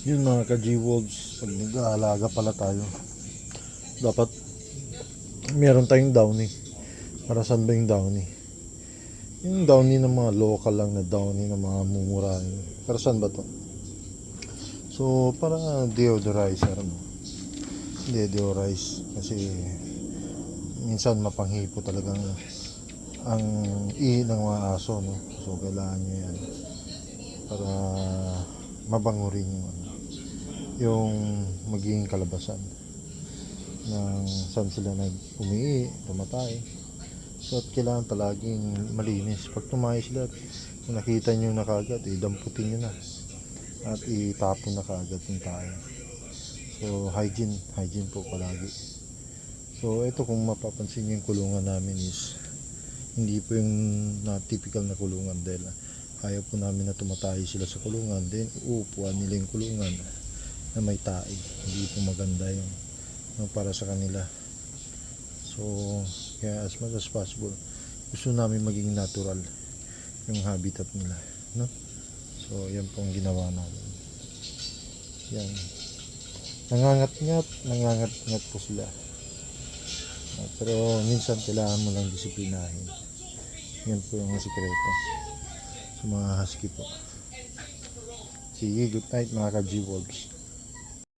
Yun mga ka-G-Wolves, pag nag-aalaga pala tayo, dapat meron tayong downy. Para saan ba yung downy? Yung downy ng mga local lang na downy ng mga mumurahin. Para saan ba to? So, para deodorizer, no? Deodorize. Kasi minsan mapanghipo talagang ang ihi ng mga aso, no? So, kailangan nyo yan para mabango rin yung magiging kalabasan ng saan sila nag-umihi, tumatay. So at kailangan palaging malinis. Pag tumayo sila, kung nakita nyo na kagad, damputin nyo na at itapon na kagad yung tayo. So hygiene po palagi. So ito, kung mapapansin nyo, yung kulungan namin is hindi po yung na typical na kulungan dahil ayaw po namin na tumatayo sila sa kulungan, then uupuan nila yung kulungan na may tae. Hindi po maganda yung para sa kanila. So kaya as much as possible, gusto namin maging natural yung habitat nila, no? So yan po ang ginawa namin. Yan, nangangat-ngat po sila. Pero minsan kailangan mo lang disiplinahin. Yan po yung sikreto sa mga husky po. Sige, good night mga ka-G-Wolves.